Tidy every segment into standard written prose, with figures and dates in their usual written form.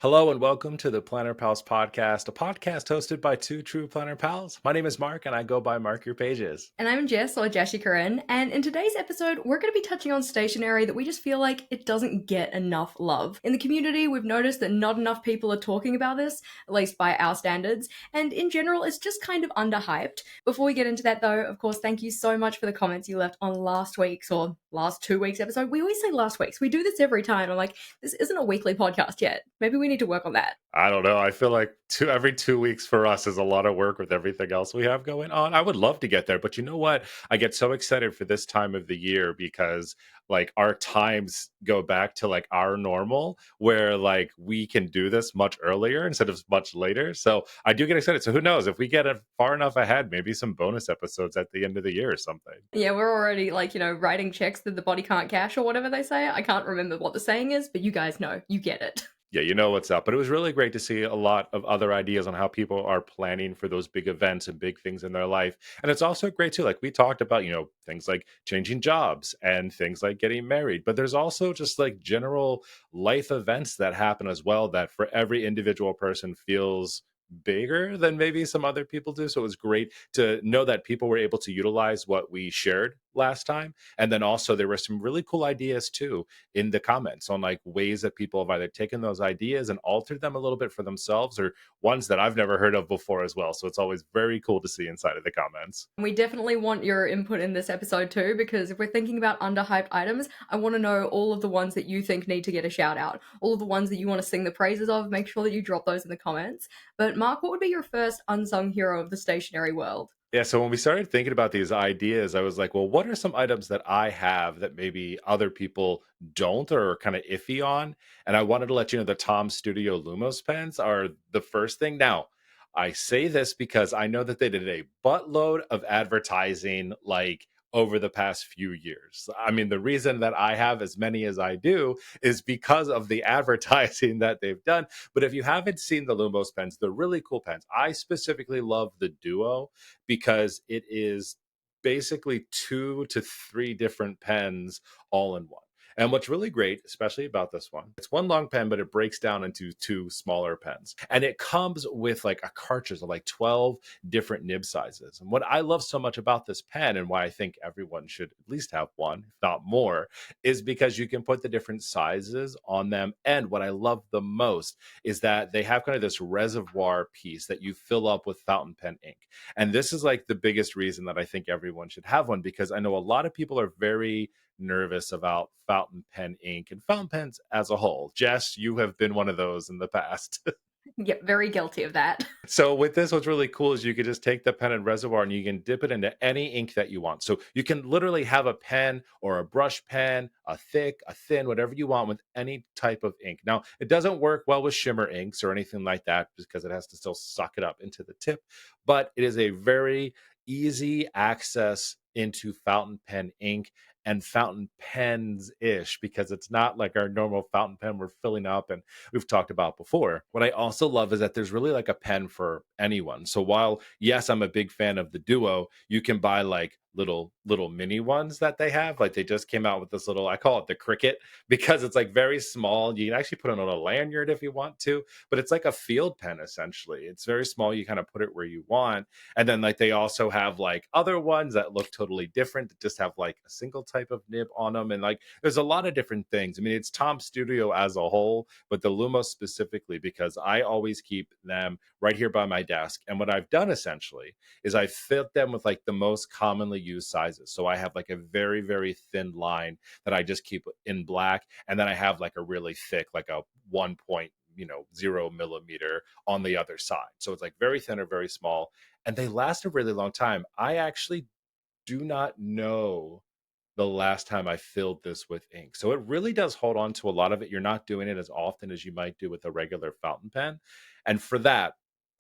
Hello and welcome to the Planner Pals podcast, a podcast hosted by two true Planner Pals. My name is Mark and I go by Mark Your Pages. And I'm Jess, or Jashi Corinne, and in today's episode, we're going to be touching on stationery that we just feel like it doesn't get enough love. In the community, we've noticed that not enough people are talking about this, at least by our standards, and in general, it's just kind of underhyped. Before we get into that, though, of course, thank you so much for the comments you left on last week's or last 2 weeks episode. We always say last week's. We do this every time. I'm like, this isn't a weekly podcast yet. Maybe we need to work on that. I don't know. I feel like every 2 weeks for us is a lot of work with everything else we have going on. I would love to get there, but you know what? I get so excited for this time of the year because like our times go back to like our normal where like we can do this much earlier instead of much later. So I do get excited. So who knows if we get it far enough ahead, maybe some bonus episodes at the end of the year or something. Yeah, we're already like, writing checks that the body can't cash or whatever they say. I can't remember what the saying is, but you guys know. You get it. Yeah, you know what's up. But it was really great to see a lot of other ideas on how people are planning for those big events and big things in their life. And it's also great too. Like we talked about, things like changing jobs and things like getting married. But there's also just like general life events that happen as well that for every individual person feels bigger than maybe some other people do. So it was great to know that people were able to utilize what we shared last time. And then also there were some really cool ideas too in the comments on like ways that people have either taken those ideas and altered them a little bit for themselves or ones that I've never heard of before as well. So it's always very cool to see inside of the comments. We definitely want your input in this episode too, because if we're thinking about underhyped items, I want to know all of the ones that you think need to get a shout out, all of the ones that you want to sing the praises of. Make sure that you drop those in the comments. But Mark, what would be your first unsung hero of the stationery world? Yeah, so when we started thinking about these ideas, I was like, well, what are some items that I have that maybe other people don't or are kind of iffy on? And I wanted to let you know the Tom Studio Lumos pens are the first thing. Now, I say this because I know that they did a buttload of advertising like over the past few years. I mean, the reason that I have as many as I do is because of the advertising that they've done. But if you haven't seen the Lumos pens, they're really cool pens. I specifically love the Duo because it is basically two to three different pens all in one. And what's really great, especially about this one, it's one long pen, but it breaks down into two smaller pens. And it comes with like a cartridge of like 12 different nib sizes. And what I love so much about this pen and why I think everyone should at least have one, if not more, is because you can put the different sizes on them. And what I love the most is that they have kind of this reservoir piece that you fill up with fountain pen ink. And this is like the biggest reason that I think everyone should have one because I know a lot of people are very nervous about fountain pen ink and fountain pens as a whole. Jess, you have been one of those in the past. Yep, very guilty of that. So with this, what's really cool is you can just take the pen and reservoir and you can dip it into any ink that you want. So you can literally have a pen or a brush pen, a thick, a thin, whatever you want with any type of ink. Now, it doesn't work well with shimmer inks or anything like that because it has to still suck it up into the tip, but it is a very easy access into fountain pen ink and fountain pens ish because it's not like our normal fountain pen we're filling up and we've talked about before. What I also love is that there's really like a pen for anyone. So while yes, I'm a big fan of the Duo, you can buy like little mini ones that they have. Like they just came out with this little, I call it the Cricket because it's like very small. You can actually put it on a lanyard if you want to, but it's like a field pen essentially. It's very small. You kind of put it where you want. And then like they also have like other ones that look totally different that just have like a single type of nib on them. And like there's a lot of different things. I mean, it's Tom Studio as a whole, but the Lumos specifically because I always keep them right here by my desk. And what I've done essentially is I fit them with like the most commonly used sizes. So I have like a very, very thin line that I just keep in black. And then I have like a really thick, like a 1.0 millimeter on the other side. So it's like very thin or very small. And they last a really long time. I actually do not know the last time I filled this with ink. So it really does hold on to a lot of it. You're not doing it as often as you might do with a regular fountain pen. And for that,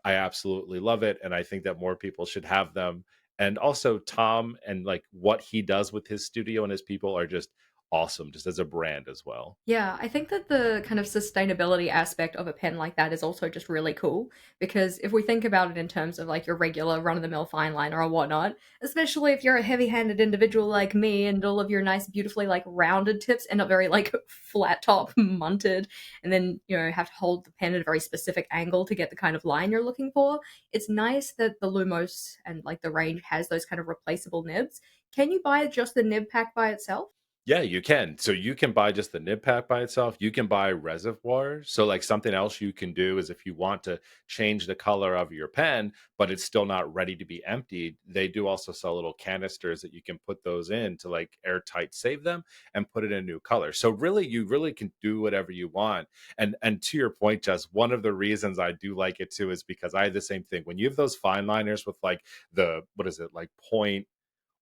I absolutely love it. And I think that more people should have them. And also Tom and like what he does with his studio and his people are just awesome just as a brand as well. Yeah, I think that the kind of sustainability aspect of a pen like that is also just really cool because if we think about it in terms of like your regular run of the mill fine liner or whatnot, especially if you're a heavy handed individual like me and all of your nice, beautifully like rounded tips end up very like flat top, munted, and then have to hold the pen at a very specific angle to get the kind of line you're looking for. It's nice that the Lumos and like the range has those kind of replaceable nibs. Can you buy just the nib pack by itself? Yeah, you can. So you can buy just the nib pack by itself. You can buy reservoirs. So like something else you can do is if you want to change the color of your pen, but it's still not ready to be emptied, they do also sell little canisters that you can put those in to like airtight save them and put it in a new color. So really you really can do whatever you want. And to your point, Jess, one of the reasons I do like it too is because I have the same thing. When you have those fine liners with like the what is it, like point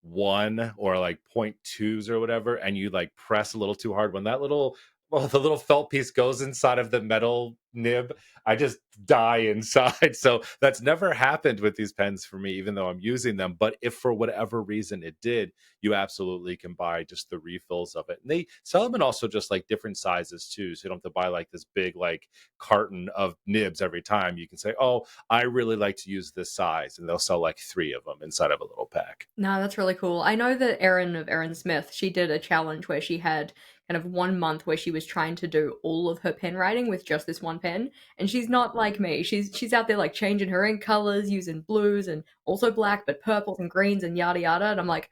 one or like point twos or whatever, and you like press a little too hard, when that little well, the little felt piece goes inside of the metal nib, I just die inside. So that's never happened with these pens for me, even though I'm using them. But if for whatever reason it did, you absolutely can buy just the refills of it. And they sell them in also just like different sizes too. So you don't have to buy like this big like carton of nibs every time. You can say, oh, I really like to use this size. And they'll sell like three of them inside of a little pack. No, that's really cool. I know that Erin of Erin Smith, she did a challenge where she had kind of 1 month where she was trying to do all of her pen writing with just this one pen. And she's not like me. She's out there like changing her ink colors, using blues and also black, but purples and greens and yada yada. And I'm like,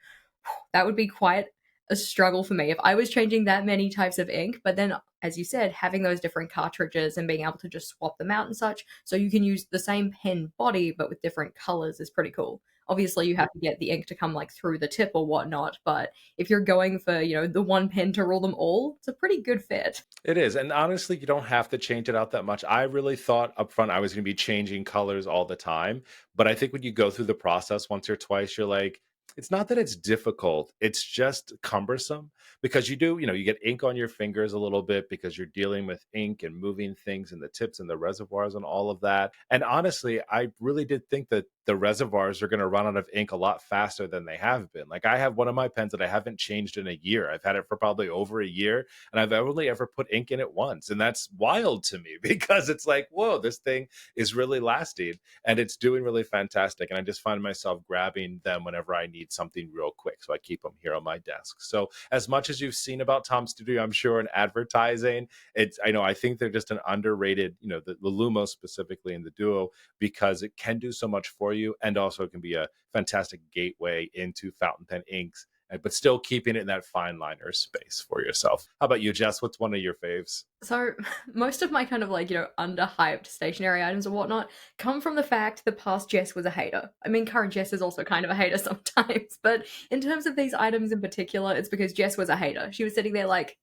that would be quite a struggle for me if I was changing that many types of ink. But then, as you said, having those different cartridges and being able to just swap them out and such, so you can use the same pen body but with different colors is pretty cool. Obviously, you have to get the ink to come like through the tip or whatnot, but if you're going for, the one pen to rule them all, it's a pretty good fit. It is, and honestly, you don't have to change it out that much. I really thought upfront I was gonna be changing colors all the time, but I think when you go through the process once or twice, you're like, it's not that it's difficult, it's just cumbersome because you get ink on your fingers a little bit because you're dealing with ink and moving things in the tips and the reservoirs and all of that. And honestly, I really did think that the reservoirs are gonna run out of ink a lot faster than they have been. Like, I have one of my pens that I haven't changed in a year. I've had it for probably over a year, and I've only ever put ink in it once. And that's wild to me because it's like, whoa, this thing is really lasting and it's doing really fantastic. And I just find myself grabbing them whenever I need something real quick. So I keep them here on my desk. So as much as you've seen about Tom Studio, I'm sure in advertising, I think they're just an underrated, the Lumos specifically and the Duo, because it can do so much for you and also it can be a fantastic gateway into fountain pen inks, but still keeping it in that fine liner space for yourself. How about you, Jess? What's one of your faves? So most of my kind of like, underhyped stationery items and whatnot come from the fact that past Jess was a hater. I mean, current Jess is also kind of a hater sometimes, but in terms of these items in particular, it's because Jess was a hater. She was sitting there like,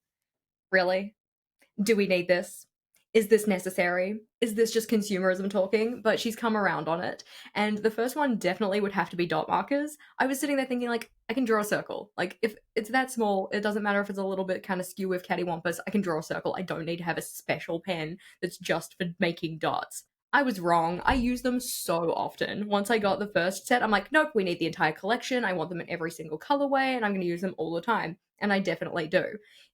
really? Do we need this? Is this necessary? Is this just consumerism talking? But she's come around on it. And the first one definitely would have to be dot markers. I was sitting there thinking, like, I can draw a circle. Like, if it's that small, it doesn't matter if it's a little bit kind of skew with cattywampus. I can draw a circle. I don't need to have a special pen that's just for making dots. I was wrong. I use them so often. Once I got the first set, I'm like, nope, we need the entire collection. I want them in every single colorway, and I'm going to use them all the time. And I definitely do.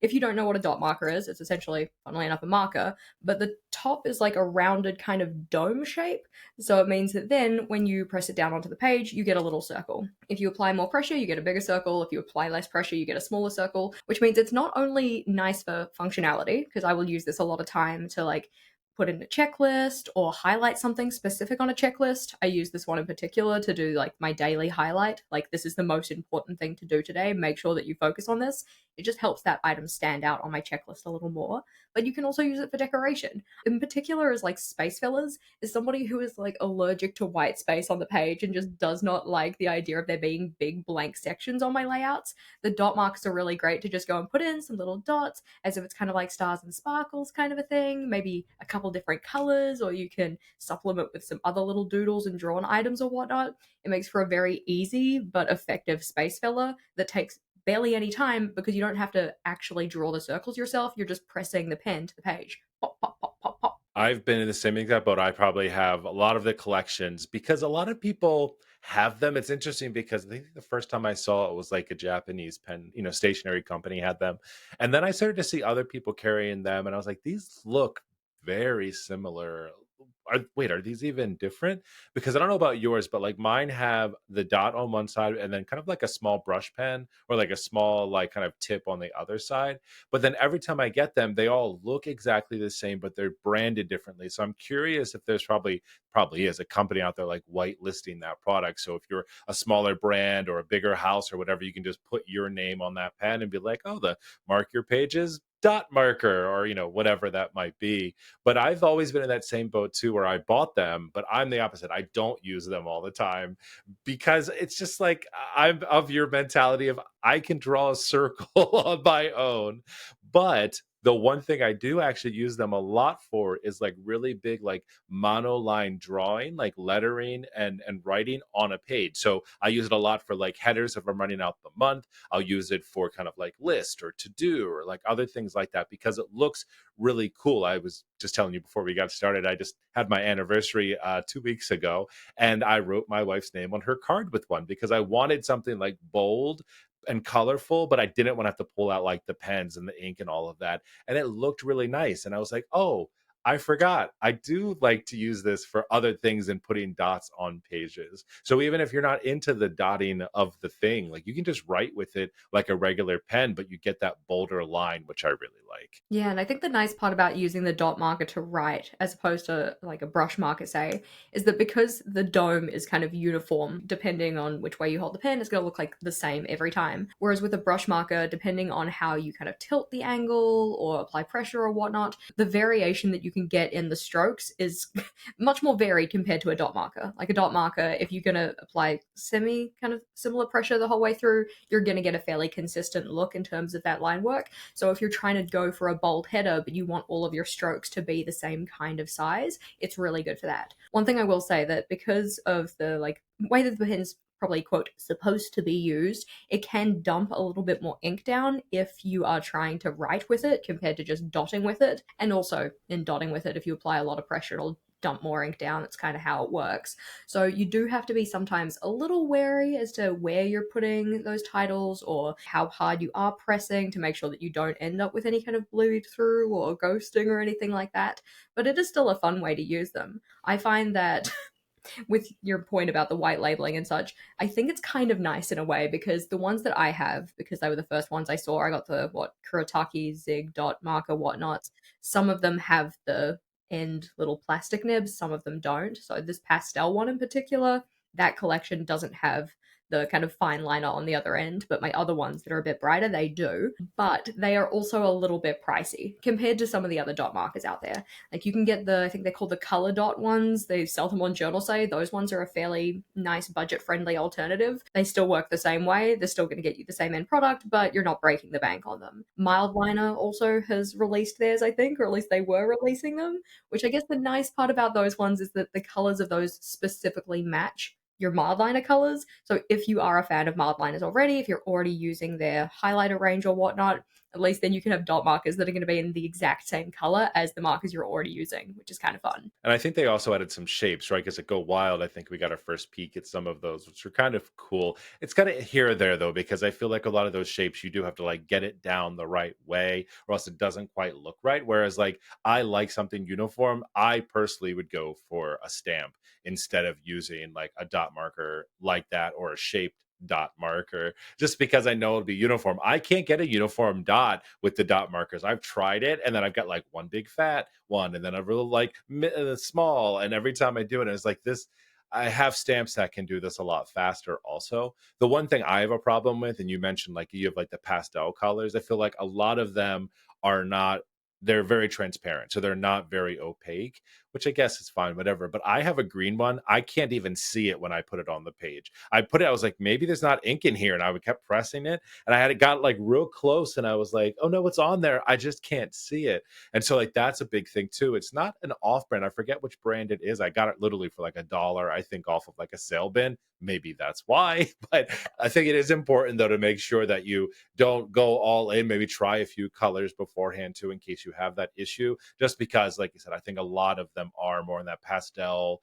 If you don't know what a dot marker is, it's essentially, funnily enough, a marker, but the top is like a rounded kind of dome shape. So it means that then when you press it down onto the page, you get a little circle. If you apply more pressure, you get a bigger circle. If you apply less pressure, you get a smaller circle, which means it's not only nice for functionality, because I will use this a lot of time to like put in a checklist or highlight something specific on a checklist. I use this one in particular to do like my daily highlight. Like, this is the most important thing to do today. Make sure that you focus on this. It just helps that item stand out on my checklist a little more. But you can also use it for decoration. In particular, as like space fillers, is somebody who is like allergic to white space on the page and just does not like the idea of there being big blank sections on my layouts. The dot marks are really great to just go and put in some little dots as if it's kind of like stars and sparkles kind of a thing, maybe a couple different colors, or you can supplement with some other little doodles and drawn items or whatnot. It makes for a very easy but effective space filler that takes barely any time because you don't have to actually draw the circles yourself. You're just pressing the pen to the page. Pop, pop, pop, pop, pop. I've been in the same exact boat. I probably have a lot of the collections because a lot of people have them. It's interesting because I think the first time I saw it was like a Japanese pen, stationery company had them. And then I started to see other people carrying them and I was like, these look very similar. Wait, are these even different? Because I don't know about yours, but like mine have the dot on one side and then kind of like a small brush pen or like a small like kind of tip on the other side. But then every time I get them, they all look exactly the same, but they're branded differently. So I'm curious if there's probably is a company out there like whitelisting that product. So if you're a smaller brand or a bigger house or whatever, you can just put your name on that pen and be like, oh, the mark your pages dot marker or whatever that might be. But I've always been in that same boat too where I bought them, but I'm the opposite. I don't use them all the time because it's just like I'm of your mentality of I can draw a circle on my own. But the one thing I do actually use them a lot for is like really big, like monoline drawing, like lettering and writing on a page. So I use it a lot for like headers if I'm running out the month. I'll use it for kind of like list or to do or like other things like that because it looks really cool. I was just telling you before we got started, I just had my anniversary 2 weeks ago and I wrote my wife's name on her card with one because I wanted something like bold and colorful, but I didn't want to have to pull out like the pens and the ink and all of that. And it looked really nice. And I was like, oh, I forgot. I do like to use this for other things than putting dots on pages. So even if you're not into the dotting of the thing, like you can just write with it like a regular pen, but you get that bolder line, which I really like. Yeah, and I think the nice part about using the dot marker to write as opposed to like a brush marker, say, is that because the dome is kind of uniform, depending on which way you hold the pen, it's going to look like the same every time. Whereas with a brush marker, depending on how you kind of tilt the angle or apply pressure or whatnot, the variation that you can get in the strokes is much more varied compared to a dot marker. Like a dot marker, if you're going to apply semi kind of similar pressure the whole way through, you're going to get a fairly consistent look in terms of that line work. So if you're trying to go for a bold header, but you want all of your strokes to be the same kind of size, it's really good for that. One thing I will say that because of the like way that the pen's probably quote supposed to be used, it can dump a little bit more ink down if you are trying to write with it compared to just dotting with it. And also in dotting with it, if you apply a lot of pressure, it'll dump more ink down. That's kind of how it works. So you do have to be sometimes a little wary as to where you're putting those titles or how hard you are pressing to make sure that you don't end up with any kind of bleed through or ghosting or anything like that. But it is still a fun way to use them. I find that with your point about the white labeling and such, I think it's kind of nice in a way because the ones that I have, because they were the first ones I saw, I got the Kuretake, Zig, Dot, Marker, whatnots. Some of them have the end little plastic nibs, some of them don't. So this pastel one in particular, that collection doesn't have the kind of fine liner on the other end, but my other ones that are a bit brighter, they do. But they are also a little bit pricey compared to some of the other dot markers out there. Like you can get I think they're called the color dot ones. They sell them on Journal Say. Those ones are a fairly nice budget friendly alternative. They still work the same way. They're still going to get you the same end product, but you're not breaking the bank on them. Mildliner also has released theirs, I think, or at least they were releasing them, which I guess the nice part about those ones is that the colors of those specifically match your mild liner colors. So if you are a fan of mild liners already, if you're already using their highlighter range or whatnot, at least then you can have dot markers that are going to be in the exact same color as the markers you're already using, which is kind of fun. And I think they also added some shapes, right? Because at Go Wild, I think we got our first peek at some of those, which are kind of cool. It's kind of here or there though, because I feel like a lot of those shapes you do have to like get it down the right way, or else it doesn't quite look right. Whereas like I like something uniform, I personally would go for a stamp instead of using like a dot marker like that or a shaped dot marker just because I know it'll be uniform. I can't get a uniform dot with the dot markers. I've tried it and then I've got like one big fat one and then a real like small. And every time I do it, it's like this. I have stamps that can do this a lot faster also. The one thing I have a problem with, and you mentioned like you have like the pastel colors, I feel like a lot of them are not, they're very transparent. So they're not very opaque, which I guess is fine, whatever. But I have a green one. I can't even see it when I put it on the page. I put it, I was like, maybe there's not ink in here. And I would kept pressing it. And I had it got like real close and I was like, oh no, it's on there. I just can't see it. And so like that's a big thing too. It's not an off brand. I forget which brand it is. I got it literally for like $1, I think, off of like a sale bin. Maybe that's why. But I think it is important though to make sure that you don't go all in. Maybe try a few colors beforehand too, in case you have that issue. Just because, like you said, I think a lot of them are more in that pastel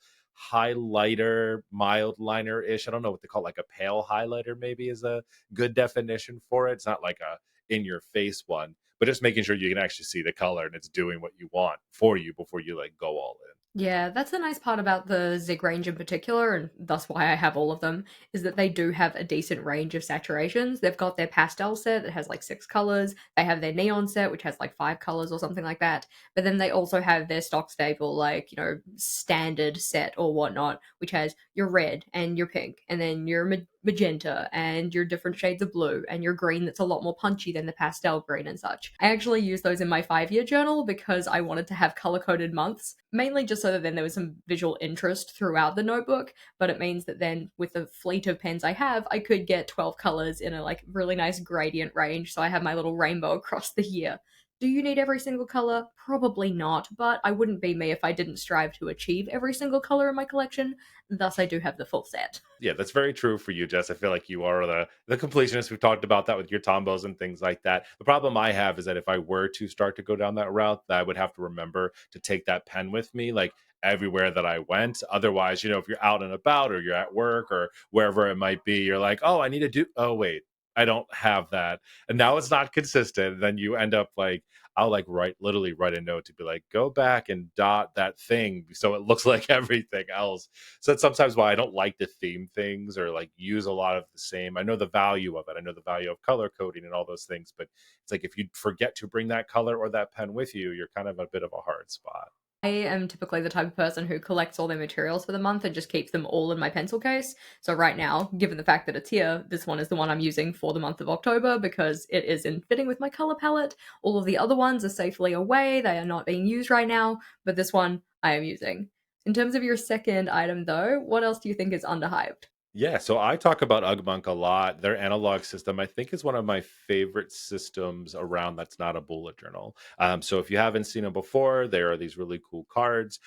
highlighter, mild liner ish. I don't know what they call it, like a pale highlighter, maybe is a good definition for it. It's not like a in your face one, but just making sure you can actually see the color and it's doing what you want for you before you like go all in. Yeah, that's the nice part about the Zig range in particular, and that's why I have all of them, is that they do have a decent range of saturations. They've got their pastel set that has like 6 colors, they have their neon set, which has like 5 colors or something like that, but then they also have their stock stable, like, standard set or whatnot, which has your red and your pink, and then your magenta, and your different shades of blue, and your green that's a lot more punchy than the pastel green and such. I actually used those in my 5-year journal because I wanted to have color coded months, mainly just so that then there was some visual interest throughout the notebook. But it means that then with the fleet of pens I have, I could get 12 colors in a like really nice gradient range. So I have my little rainbow across the year. Do you need every single color? Probably not, but I wouldn't be me if I didn't strive to achieve every single color in my collection. Thus, I do have the full set. Yeah, that's very true for you, Jess. I feel like you are the completionist. We've talked about that with your tombos and things like that. The problem I have is that if I were to start to go down that route, that I would have to remember to take that pen with me, like everywhere that I went. Otherwise, if you're out and about or you're at work or wherever it might be, you're like, oh, I need to do. Oh, wait, I don't have that, and now it's not consistent. And then you end up like I'll like literally write a note to be like, go back and dot that thing so it looks like everything else. So that's sometimes why I don't like to theme things or like use a lot of the same. I know the value of it. I know the value of color coding and all those things, but it's like if you forget to bring that color or that pen with you, you're kind of a bit of a hard spot. I am typically the type of person who collects all their materials for the month and just keeps them all in my pencil case. So right now, given the fact that it's here, this one is the one I'm using for the month of October because it is in fitting with my color palette. All of the other ones are safely away. They are not being used right now, but this one I am using. In terms of your second item though, what else do you think is underhyped? Yeah, so I talk about Ugg Monk a lot. Their analog system, I think, is one of my favorite systems around that's not a bullet journal. So if you haven't seen them before, there are these really cool cards.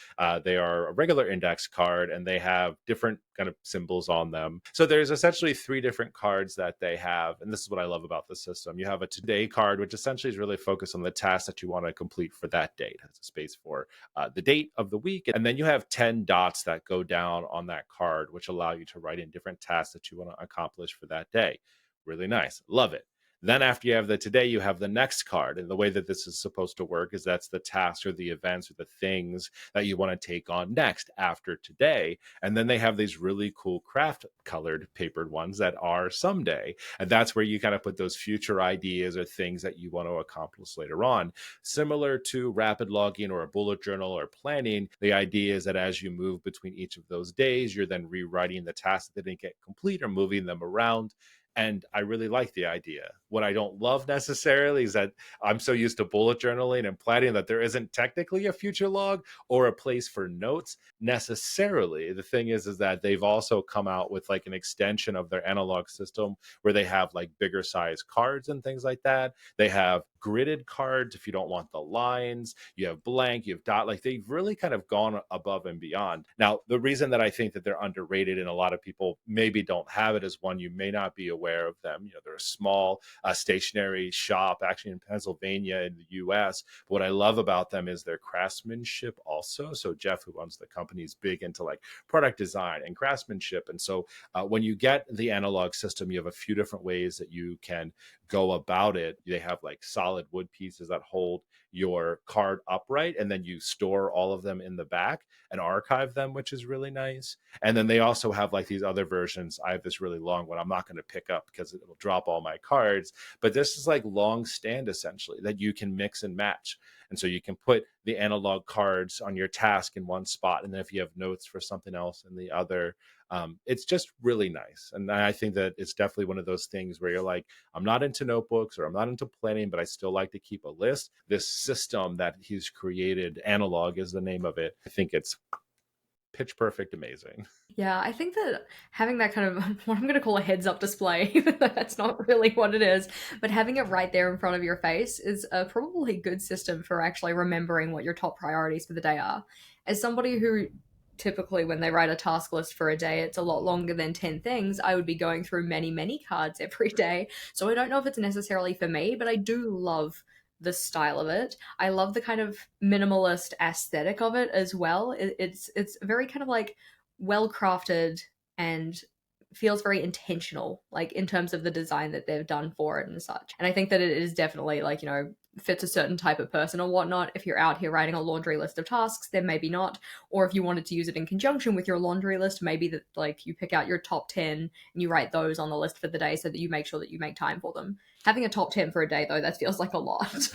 They are a regular index card, and they have different kind of symbols on them. So there's essentially 3 different cards that they have, and this is what I love about the system. You have a today card, which essentially is really focused on the task that you want to complete for that date. It has a space for the date of the week, and then you have 10 dots that go down on that card, which allow you to write in different tasks that you want to accomplish for that day. Really nice. Love it. Then after you have the today, you have the next card. And the way that this is supposed to work is that's the tasks or the events or the things that you want to take on next after today. And then they have these really cool craft colored papered ones that are someday. And that's where you kind of put those future ideas or things that you want to accomplish later on. Similar to rapid logging or a bullet journal or planning, the idea is that as you move between each of those days, you're then rewriting the tasks that didn't get complete or moving them around. And I really like the idea. What I don't love necessarily is that I'm so used to bullet journaling and planning that there isn't technically a future log or a place for notes necessarily. The thing is that they've also come out with like an extension of their analog system where they have like bigger size cards and things like that. They have gridded cards if you don't want the lines. You have blank, you have dot. Like they've really kind of gone above and beyond. Now, the reason that I think that they're underrated and a lot of people maybe don't have it is one, you may not be aware of them. They're a small stationery shop actually in Pennsylvania in the US. But what I love about them is their craftsmanship also. So Jeff, who owns the company, is big into like product design and craftsmanship. And so when you get the analog system, you have a few different ways that you can go about it. They have like solid wood pieces that hold your card upright, and then you store all of them in the back and archive them, which is really nice. And then they also have like these other versions. I have this really long one I'm not going to pick up because it'll drop all my cards, but this is like long stand essentially that you can mix and match. And so you can put the analog cards on your task in one spot, and then if you have notes for something else in the other. It's just really nice. And I think that it's definitely one of those things where you're like, I'm not into notebooks or I'm not into planning, but I still like to keep a list. This system that he's created, Analog is the name of it. I think it's pitch perfect amazing. Yeah, I think that having that kind of what I'm going to call a heads up display, even though that's not really what it is, but having it right there in front of your face is a probably good system for actually remembering what your top priorities for the day are. As somebody who typically, when they write a task list for a day, it's a lot longer than 10 things, I would be going through many, many cards every day. So I don't know if it's necessarily for me, but I do love the style of it. I love the kind of minimalist aesthetic of it as well. It's very kind of like well crafted and feels very intentional, like in terms of the design that they've done for it and such. And I think that it is definitely like, fits a certain type of person or whatnot. If you're out here writing a laundry list of tasks, then maybe not. Or if you wanted to use it in conjunction with your laundry list, maybe that like you pick out your top 10 and you write those on the list for the day so that you make sure that you make time for them. Having a top 10 for a day, though, that feels like a lot.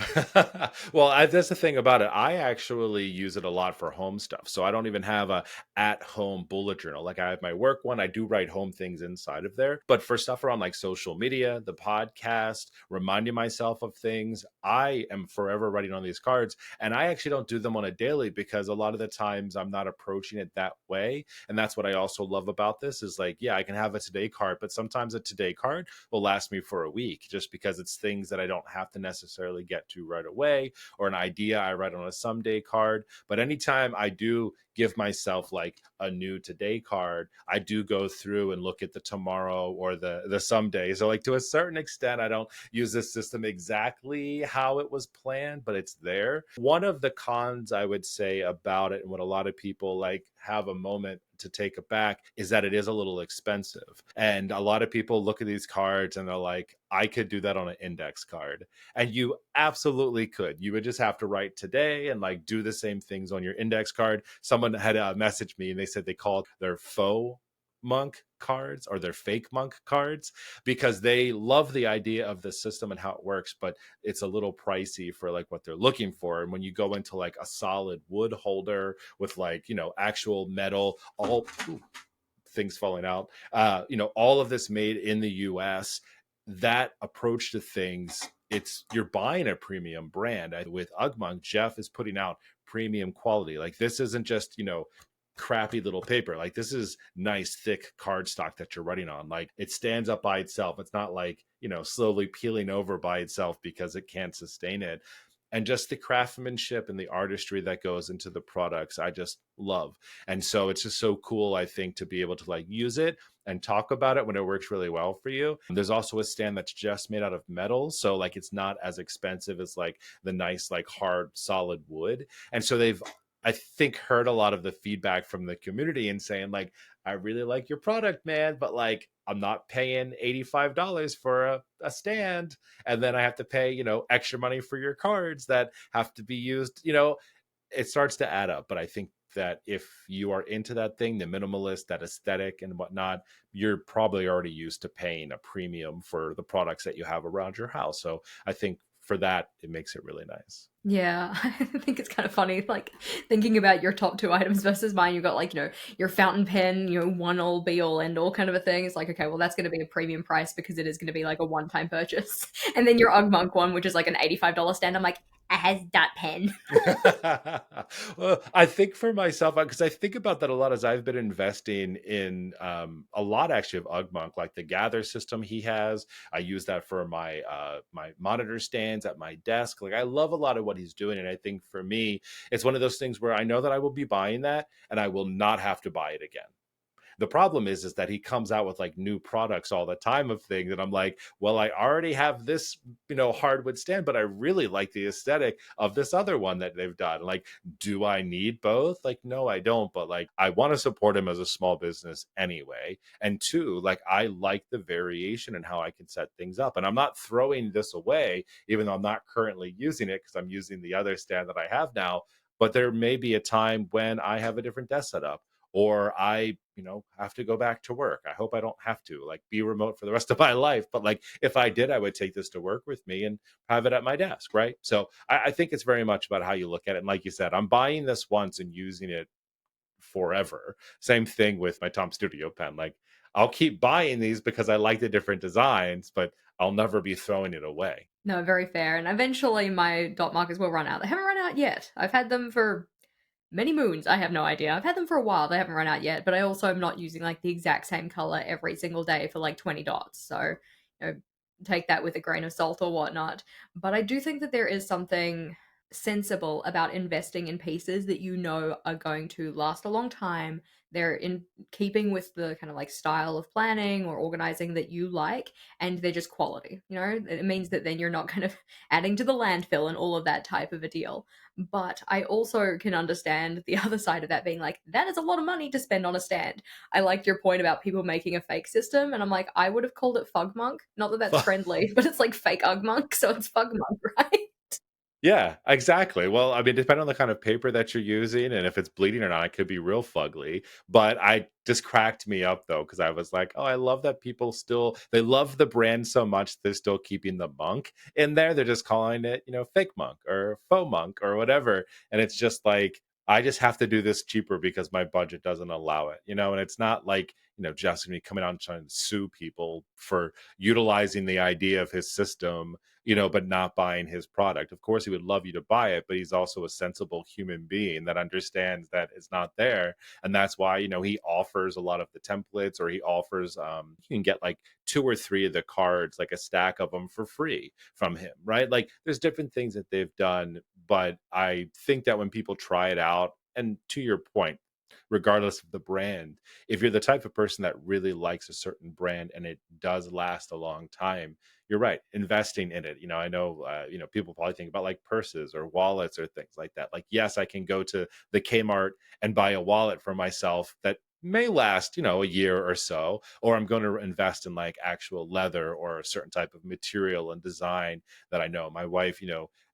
Well, that's the thing about it. I actually use it a lot for home stuff. So I don't even have a at-home bullet journal. Like I have my work one. I do write home things inside of there. But for stuff around like social media, the podcast, reminding myself of things, I am forever writing on these cards. And I actually don't do them on a daily because a lot of the times I'm not approaching it that way. And that's what I also love about this is like, yeah, I can have a today card, but sometimes a today card will last me for a week just because it's things that I don't have to necessarily get to right away, or an idea I write on a someday card. But anytime I do give myself like a new today card, I do go through and look at the tomorrow or the someday. So like to a certain extent, I don't use this system exactly how it was planned, but it's there. One of the cons I would say about it, and what a lot of people like have a moment to take it back, is that it is a little expensive. And a lot of people look at these cards and they're like, I could do that on an index card. And you absolutely could. You would just have to write today and like do the same things on your index card. Someone had messaged me and they said they called their faux monk cards or their fake monk cards because they love the idea of the system and how it works, but it's a little pricey for like what they're looking for. And when you go into like a solid wood holder with like, actual metal, all things falling out, all of this made in the US, that approach to things, you're buying a premium brand. With Ugg Monk, Jeff is putting out premium quality. Like this isn't just, crappy little paper. Like this is nice thick cardstock that you're writing on. Like it stands up by itself. It's not like, slowly peeling over by itself because it can't sustain it. And just the craftsmanship and the artistry that goes into the products, I just love. And so it's just so cool, I think, to be able to like use it and talk about it when it works really well for you. There's also a stand that's just made out of metal. So like it's not as expensive as like the nice, like hard, solid wood. And so they've, I think, heard a lot of the feedback from the community and saying like, I really like your product, man, but like I'm not paying $85 for a stand. And then I have to pay, extra money for your cards that have to be used. It starts to add up. But I think that if you are into that thing, the minimalist, that aesthetic and whatnot, you're probably already used to paying a premium for the products that you have around your house. So I think for that, it makes it really nice. Yeah, I think it's kind of funny, like thinking about your top two items versus mine. You've got like, your fountain pen, one all be all end all kind of a thing. It's like, okay, well, that's going to be a premium price because it is going to be like a one time purchase. And then your Ugg Monk one, which is like an $85 stand. I'm like, it has that pen. Well, I think for myself, because I think about that a lot as I've been investing in a lot actually of Ugg Monk, like the gather system he has. I use that for my my monitor stands at my desk. Like I love a lot of what he's doing, and I think for me, it's one of those things where I know that I will be buying that, and I will not have to buy it again. The problem is that he comes out with like new products all the time of things, and I'm like, well, I already have this, hardwood stand, but I really like the aesthetic of this other one that they've done. Like, do I need both? Like, no, I don't. But like, I want to support him as a small business anyway. And two, like, I like the variation and how I can set things up. And I'm not throwing this away, even though I'm not currently using it because I'm using the other stand that I have now. But there may be a time when I have a different desk setup, or I, have to go back to work. I hope I don't have to like be remote for the rest of my life. But like if I did, I would take this to work with me and have it at my desk. Right. So I think it's very much about how you look at it. And like you said, I'm buying this once and using it forever. Same thing with my Tom Studio pen. Like I'll keep buying these because I like the different designs, but I'll never be throwing it away. No, very fair. And eventually my dot markers will run out. They haven't run out yet. I've had them for many moons. I have no idea. I've had them for a while. They haven't run out yet, but I also am not using like the exact same color every single day for like 20 dots. So, you know, take that with a grain of salt or whatnot. But I do think that there is something sensible about investing in pieces that you know are going to last a long time. They're in keeping with the kind of like style of planning or organizing that you like, and they're just quality. It means that then you're not kind of adding to the landfill and all of that type of a deal. But I also can understand the other side of that being like, that is a lot of money to spend on a stand. I liked your point about people making a fake system, and I'm like, I would have called it Fug Monk. Not that that's friendly, but it's like fake Ugg Monk, so it's Fug Monk, right? Yeah, exactly. Well, I mean, depending on the kind of paper that you're using and if it's bleeding or not, it could be real fugly. But I just cracked me up though, because I was like, oh, I love that people still they love the brand so much they're still keeping the monk in there. They're just calling it, fake monk or faux monk or whatever. And it's just like, I just have to do this cheaper because my budget doesn't allow it, and it's not like, just me coming out and trying to sue people for utilizing the idea of his system, but not buying his product. Of course, he would love you to buy it, but he's also a sensible human being that understands that it's not there. And that's why, he offers a lot of the templates, or he offers, you can get like two or three of the cards, like a stack of them for free from him, right? Like there's different things that they've done. But I think that when people try it out, and to your point, regardless of the brand, if you're the type of person that really likes a certain brand and it does last a long time, you're right, investing in it. I know, people probably think about like purses or wallets or things like that. Like, yes, I can go to the Kmart and buy a wallet for myself that may last, a year or so, or I'm going to invest in like actual leather or a certain type of material and design that I know. My wife,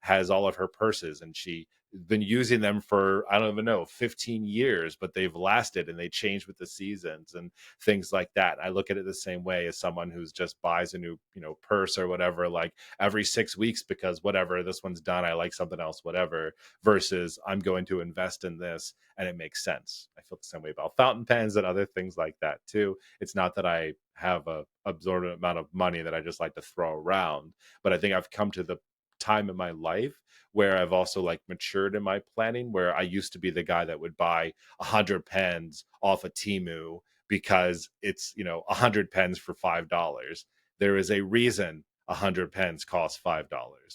has all of her purses, and she been using them for, I don't even know, 15 years, but they've lasted and they change with the seasons and things like that. I look at it the same way as someone who's just buys a new, purse or whatever, like every 6 weeks because whatever, this one's done, I like something else, whatever, versus I'm going to invest in this and it makes sense. I feel the same way about fountain pens and other things like that too. It's not that I have a absorbent amount of money that I just like to throw around, but I think I've come to the time in my life where I've also like matured in my planning, where I used to be the guy that would buy 100 pens off of Timu because it's, 100 pens for $5. There is a reason 100 pens cost $5,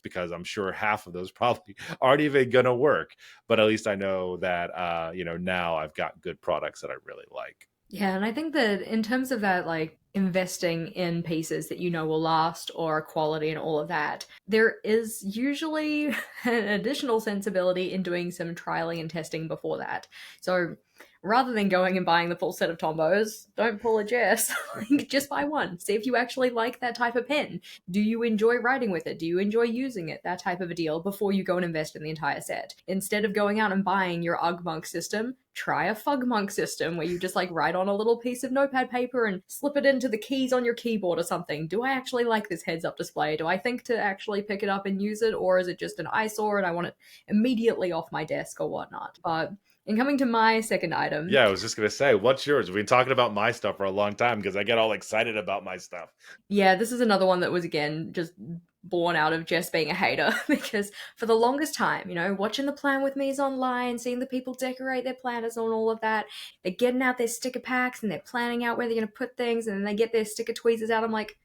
because I'm sure half of those probably aren't even gonna work. But at least I know that, now I've got good products that I really like. Yeah, and I think that in terms of that, like investing in pieces that you know will last or quality and all of that, there is usually an additional sensibility in doing some trialing and testing before that. So rather than going and buying the full set of Tombos, don't pull a Jess. Like, just buy one. See if you actually like that type of pen. Do you enjoy writing with it? Do you enjoy using it? That type of a deal before you go and invest in the entire set. Instead of going out and buying your Ugg Monk system, try a Fug Monk system where you just like write on a little piece of notepad paper and slip it into the keys on your keyboard or something. Do I actually like this heads up display? Do I think to actually pick it up and use it, or is it just an eyesore and I want it immediately off my desk or whatnot? But in coming to my second item, Yeah, I was just gonna say, what's yours? We've been talking about my stuff for a long time because I get all excited about my stuff. yeah, this is another one that was again just born out of just being a hater because for the longest time, watching the plan with me's online, seeing the people decorate their planners and all of that, they're getting out their sticker packs and they're planning out where they're going to put things, and then they get their sticker tweezers out. I'm like,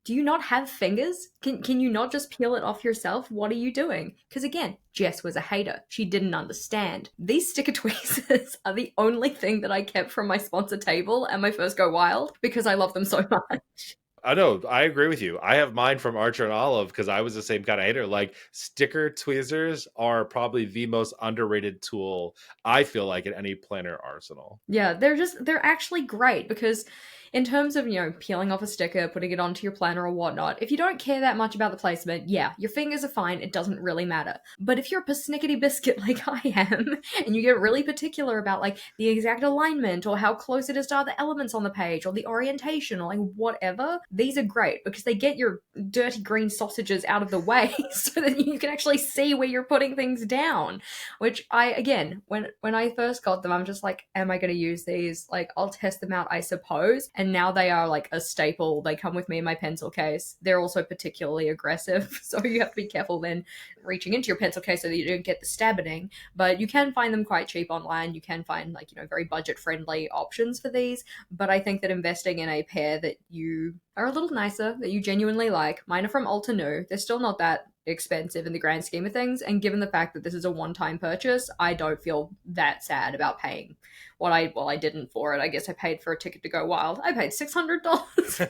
do you not have fingers? Can you not just peel it off yourself? What are you doing? Because again, Jess was a hater. She didn't understand. These sticker tweezers are the only thing that I kept from my sponsor table and my first go wild because I love them so much. I know, I agree with you. I have mine from Archer and Olive because I was the same kind of hater. Like sticker tweezers are probably the most underrated tool I feel like in any planner arsenal. Yeah, they're actually great because in terms of, peeling off a sticker, putting it onto your planner or whatnot, if you don't care that much about the placement, yeah, your fingers are fine, it doesn't really matter. But if you're a persnickety biscuit like I am, and you get really particular about like the exact alignment or how close it is to other elements on the page or the orientation or like whatever, these are great because they get your dirty green sausages out of the way so that you can actually see where you're putting things down. Which I, again, when I first got them, I'm just like, am I going to use these? Like, I'll test them out, I suppose. And now they are like a staple. They come with me in my pencil case. They're also particularly aggressive, so you have to be careful then reaching into your pencil case so that you don't get the stabbing. But you can find them quite cheap online. You can find like, very budget friendly options for these. But I think that investing in a pair that you are a little nicer, that you genuinely like, mine are from Ulta New. They're still not that expensive in the grand scheme of things, and given the fact that this is a one-time purchase, I don't feel that sad about paying I didn't for it. I guess I paid for a ticket to go wild. I paid $600 for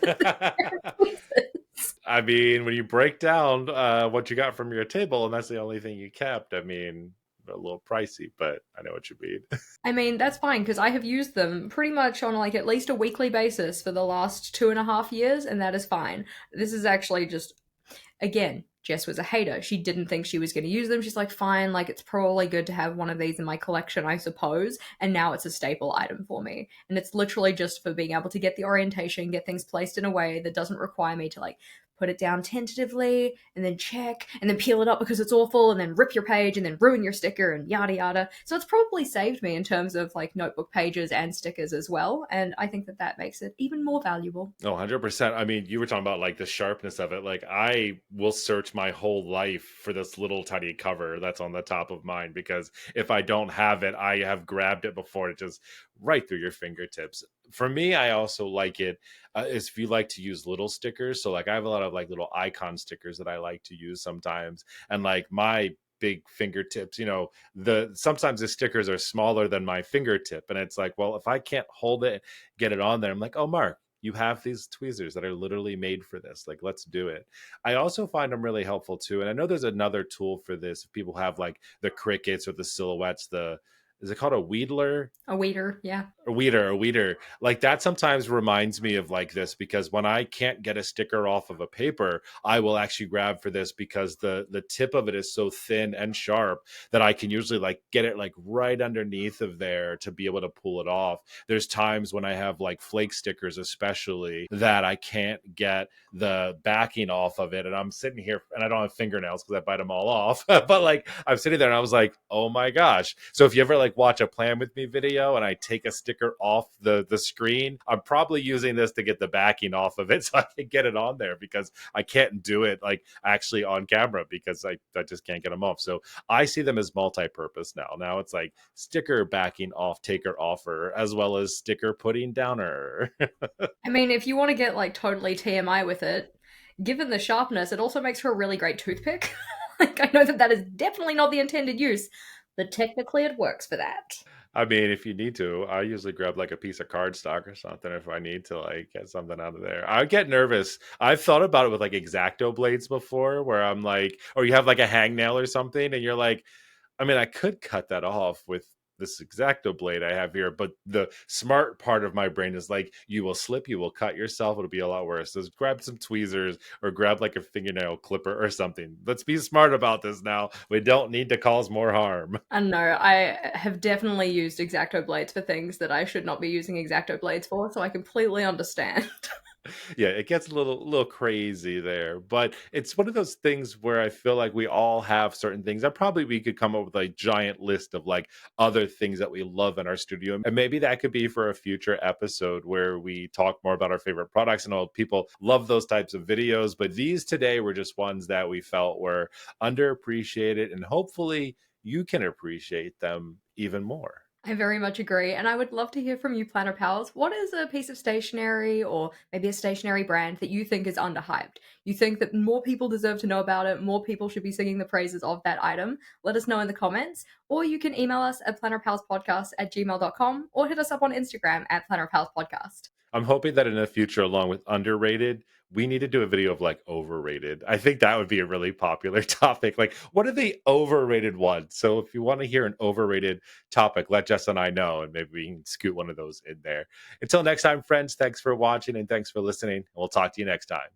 this. I mean, when you break down what you got from your table and that's the only thing you kept, I mean, a little pricey, but I know what you mean. I mean, that's fine because I have used them pretty much on like at least a weekly basis for the last 2.5 years, and that is fine. This is actually just, again, Jess was a hater. She didn't think she was going to use them. She's like, fine, like it's probably good to have one of these in my collection, I suppose. And now it's a staple item for me. And it's literally just for being able to get the orientation, get things placed in a way that doesn't require me to like put it down tentatively and then check and then peel it up because it's awful and then rip your page and then ruin your sticker and yada yada. So it's probably saved me in terms of like notebook pages and stickers as well. And I think that that makes it even more valuable. Oh, 100%. I mean, you were talking about like the sharpness of it. Like, I will search my whole life for this little tiny cover that's on the top of mine because if I don't have it, I have grabbed it before it just right through your fingertips. For me, I also like it is if you like to use little stickers. So, like, I have a lot of like little icon stickers that I like to use sometimes. And like my big fingertips, the sometimes the stickers are smaller than my fingertip. And it's like, well, if I can't hold it, get it on there, I'm like, oh, Mark, you have these tweezers that are literally made for this. Like, let's do it. I also find them really helpful too. And I know there's another tool for this. If people have like the crickets or the silhouettes, is it called a Wheedler? A waiter, yeah. A weeder. Like that sometimes reminds me of like this because when I can't get a sticker off of a paper, I will actually grab for this because the tip of it is so thin and sharp that I can usually like get it like right underneath of there to be able to pull it off. There's times when I have like flake stickers, especially that I can't get the backing off of it, and I'm sitting here and I don't have fingernails because I bite them all off. But like I'm sitting there and I was like, oh my gosh. So if you ever like watch a plan with me video and I take a sticker off the screen, I'm probably using this to get the backing off of it so I can get it on there because I can't do it like actually on camera because I just can't get them off. So I see them as multi-purpose now. Now it's like sticker backing off, taker offer, as well as sticker putting downer. I mean, if you want to get like totally TMI with it, given the sharpness, it also makes for a really great toothpick. Like, I know that that is definitely not the intended use, but technically it works for that. I mean, if you need to, I usually grab like a piece of cardstock or something if I need to like get something out of there. I get nervous. I've thought about it with like X-Acto blades before, where I'm like, or you have like a hangnail or something, and you're like, I mean, I could cut that off with this X-Acto blade I have here, but the smart part of my brain is like, you will slip, you will cut yourself, it'll be a lot worse. So grab some tweezers or grab like a fingernail clipper or something. Let's be smart about this now. We don't need to cause more harm. I don't know. I have definitely used X-Acto blades for things that I should not be using X-Acto blades for, so I completely understand. Yeah, it gets a little crazy there, but it's one of those things where I feel like we all have certain things that probably we could come up with a giant list of like other things that we love in our studio, and maybe that could be for a future episode where we talk more about our favorite products. And all people love those types of videos, but these today were just ones that we felt were underappreciated, and hopefully you can appreciate them even more. I very much agree, and I would love to hear from you, Planner Pals. What is a piece of stationery or maybe a stationery brand that you think is underhyped? You think that more people deserve to know about it, more people should be singing the praises of that item? Let us know in the comments, or you can email us at plannerpalspodcast@gmail.com or hit us up on Instagram at plannerpalspodcast. I'm hoping that in the future, along with underrated, we need to do a video of like overrated. I think that would be a really popular topic. Like, what are the overrated ones? So, if you want to hear an overrated topic, let Jess and I know, and maybe we can scoot one of those in there. Until next time, friends, thanks for watching and thanks for listening. We'll talk to you next time.